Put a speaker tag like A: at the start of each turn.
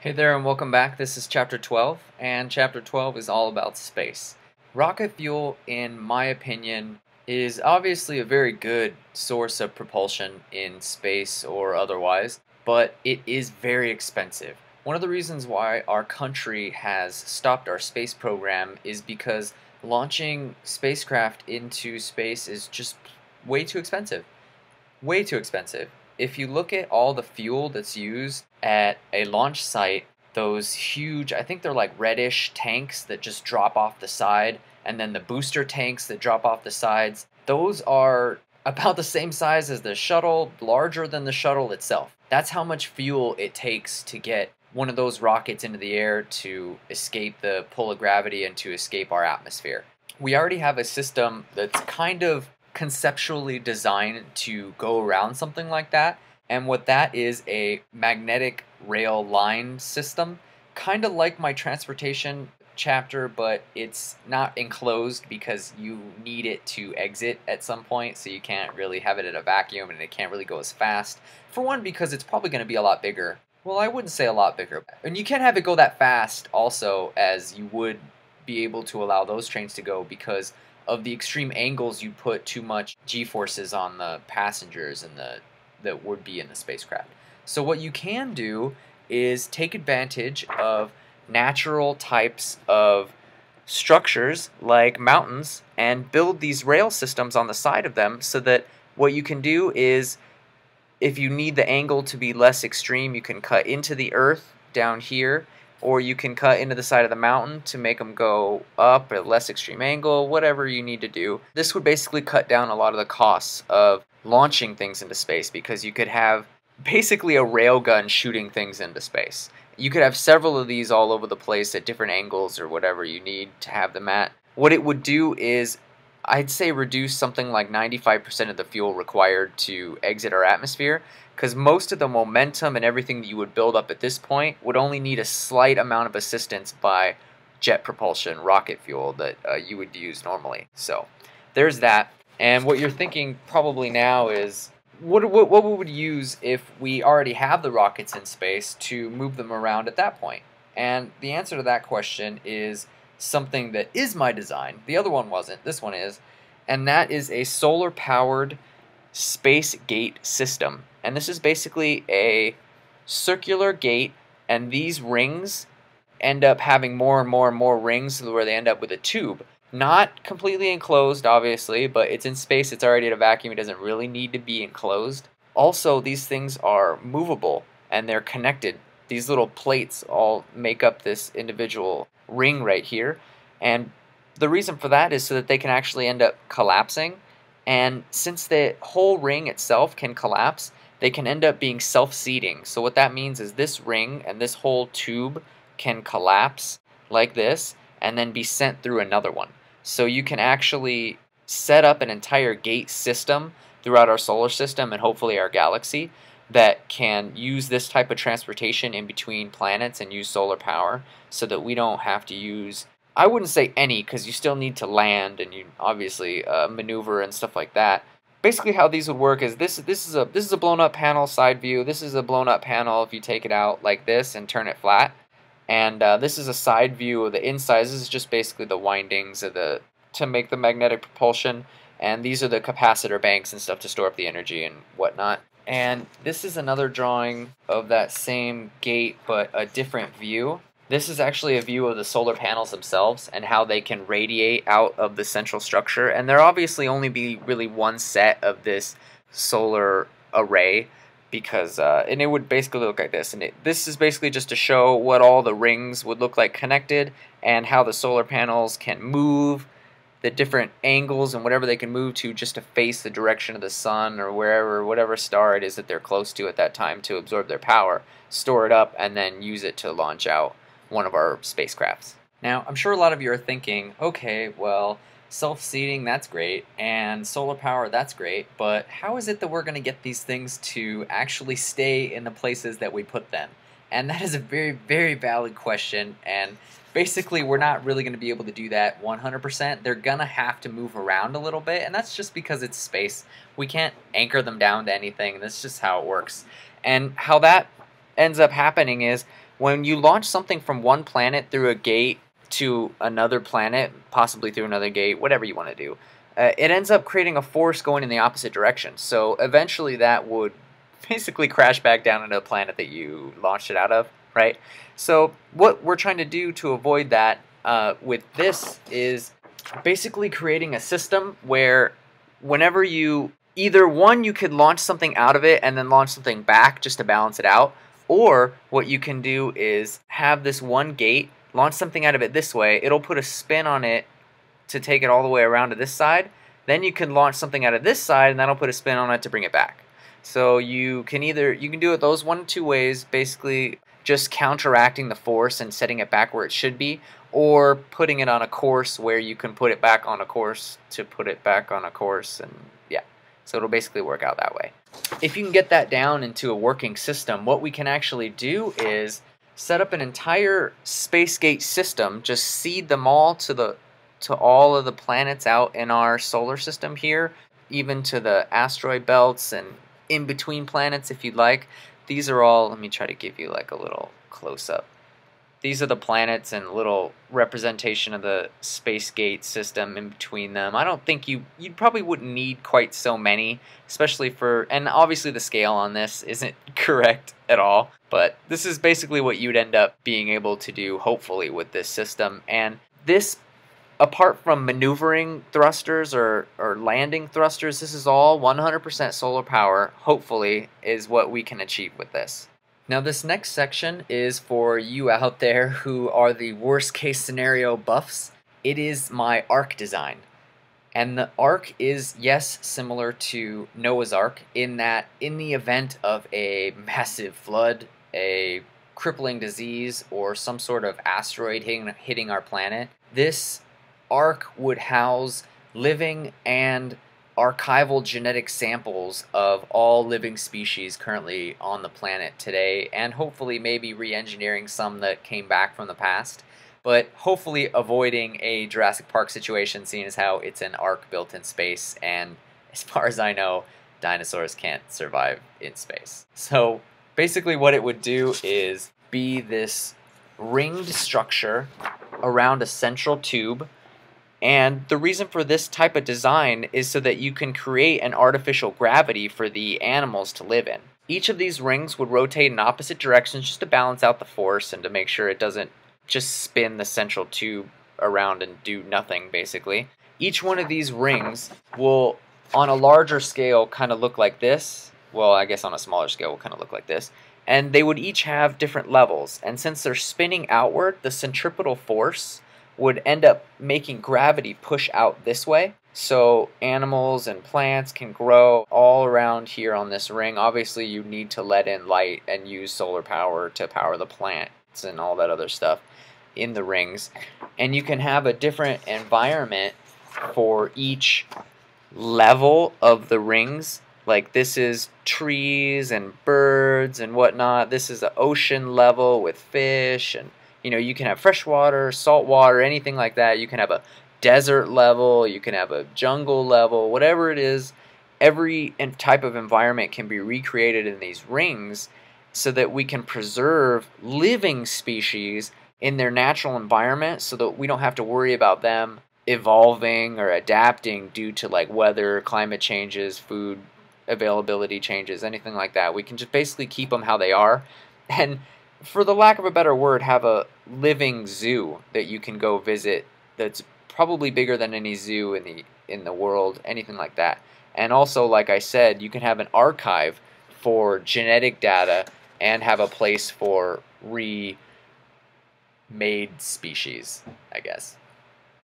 A: Hey there and welcome back. This is Chapter 12, and Chapter 12 is all about space. Rocket fuel, in my opinion, is obviously a very good source of propulsion in space or otherwise, but it is very expensive. One of the reasons why our country has stopped our space program is because launching spacecraft into space is just way too expensive. Way too expensive. If you look at all the fuel that's used at a launch site, those huge, I think they're like reddish tanks that just drop off the side, and then the booster tanks that drop off the sides, those are about the same size as the shuttle, larger than the shuttle itself. That's how much fuel it takes to get one of those rockets into the air to escape the pull of gravity and to escape our atmosphere. We already have a system that's kind of conceptually designed to go around something like that. And what that is a magnetic rail line system, kind of like my transportation chapter, but it's not enclosed because you need it to exit at some point, so you can't really have it in a vacuum and it can't really go as fast. For one, because it's probably going to be a lot bigger. Well, I wouldn't say a lot bigger. And you can't have it go that fast also as you would be able to allow those trains to go because of the extreme angles you put too much g-forces on the passengers and the that would be in the spacecraft. So what you can do is take advantage of natural types of structures like mountains and build these rail systems on the side of them so that what you can do is if you need the angle to be less extreme, you can cut into the earth down here, or you can cut into the side of the mountain to make them go up at a less extreme angle, whatever you need to do. This would basically cut down a lot of the costs of launching things into space because you could have basically a railgun shooting things into space. You could have several of these all over the place at different angles or whatever you need to have them at. What it would do is I'd say reduce something like 95% of the fuel required to exit our atmosphere, because most of the momentum and everything that you would build up at this point would only need a slight amount of assistance by jet propulsion, rocket fuel that you would use normally. So there's that. And what you're thinking probably now is, what we would use if we already have the rockets in space to move them around at that point? And the answer to that question is something that is my design. The other one wasn't. This one is. And that is a solar-powered space gate system. And this is basically a circular gate, and these rings end up having more and more and more rings where they end up with a tube. Not completely enclosed, obviously, but it's in space. It's already at a vacuum. It doesn't really need to be enclosed. Also, these things are movable, and they're connected. These little plates all make up this individual ring right here, and the reason for that is so that they can actually end up collapsing, and since the whole ring itself can collapse, they can end up being self-seating. So what that means is this ring and this whole tube can collapse like this and then be sent through another one. So you can actually set up an entire gate system throughout our solar system and hopefully our galaxy that can use this type of transportation in between planets and use solar power so that we don't have to use, I wouldn't say any, because you still need to land and you obviously maneuver and stuff like that. Basically how these would work is this is a blown up panel side view. This is a blown up panel if you take it out like this and turn it flat. And this is a side view of the inside. This is just basically the windings of to make the magnetic propulsion. And these are the capacitor banks and stuff to store up the energy and whatnot. And this is another drawing of that same gate, but a different view. This is actually a view of the solar panels themselves and how they can radiate out of the central structure. And there obviously only be really one set of this solar array because, and it would basically look like this. And this is basically just to show what all the rings would look like connected and how the solar panels can move, the different angles and whatever they can move to just to face the direction of the sun or wherever, whatever star it is that they're close to at that time to absorb their power, store it up, and then use it to launch out one of our spacecrafts. Now, I'm sure a lot of you are thinking, okay, well, self-seating, that's great, and solar power, that's great, but how is it that we're going to get these things to actually stay in the places that we put them? And that is a very, very valid question, and basically we're not really going to be able to do that 100%. They're going to have to move around a little bit, and that's just because it's space. We can't anchor them down to anything. That's just how it works. And how that ends up happening is when you launch something from one planet through a gate to another planet, possibly through another gate, whatever you want to do, it ends up creating a force going in the opposite direction. So eventually that would basically crash back down into the planet that you launched it out of, right? So what we're trying to do to avoid that with this is basically creating a system where whenever you either one, you could launch something out of it and then launch something back just to balance it out, or what you can do is have this one gate, launch something out of it this way, it'll put a spin on it to take it all the way around to this side, then you can launch something out of this side and that'll put a spin on it to bring it back. So you can do it those one of two ways, basically just counteracting the force and setting it back where it should be, or putting it on a course where you can put it back on a course to put it back on a course, and yeah. So it'll basically work out that way. If you can get that down into a working system, what we can actually do is set up an entire space gate system, just seed them all to all of the planets out in our solar system here, even to the asteroid belts and in between planets if you'd like. These are all, let me try to give you like a little close-up. These are the planets and little representation of the space gate system in between them. I don't think you probably wouldn't need quite so many, especially for, and obviously the scale on this isn't correct at all, but this is basically what you'd end up being able to do, hopefully, with this system. And this, apart from maneuvering thrusters or landing thrusters, this is all 100% solar power, hopefully, is what we can achieve with this. Now this next section is for you out there who are the worst case scenario buffs. It is my Ark design. And the Ark is, yes, similar to Noah's Ark in that in the event of a massive flood, a crippling disease, or some sort of asteroid hitting our planet, this Ark would house living and archival genetic samples of all living species currently on the planet today, and hopefully maybe re-engineering some that came back from the past, but hopefully avoiding a Jurassic Park situation, seeing as how it's an Ark built in space, and as far as I know, dinosaurs can't survive in space. So basically what it would do is be this ringed structure around a central tube. And the reason for this type of design is so that you can create an artificial gravity for the animals to live in. Each of these rings would rotate in opposite directions just to balance out the force and to make sure it doesn't just spin the central tube around and do nothing, basically. Each one of these rings will, on a larger scale, kind of look like this. Well, I guess on a smaller scale will kind of look like this. And they would each have different levels. And since they're spinning outward, the centripetal force would end up making gravity push out this way, so animals and plants can grow all around here on this ring. Obviously you need to let in light and use solar power to power the plants and all that other stuff in the rings, and you can have a different environment for each level of the rings. Like this is trees and birds and whatnot, this is the ocean level with fish, and you can have freshwater, saltwater, anything like that. You can have a desert level, you can have a jungle level, whatever it is. Every type of environment can be recreated in these rings so that we can preserve living species in their natural environment so that we don't have to worry about them evolving or adapting due to like weather, climate changes, food availability changes, anything like that. We can just basically keep them how they are. And for the lack of a better word, have a living zoo that you can go visit that's probably bigger than any zoo in the world, anything like that. And also, like I said, you can have an archive for genetic data and have a place for remade species, I guess.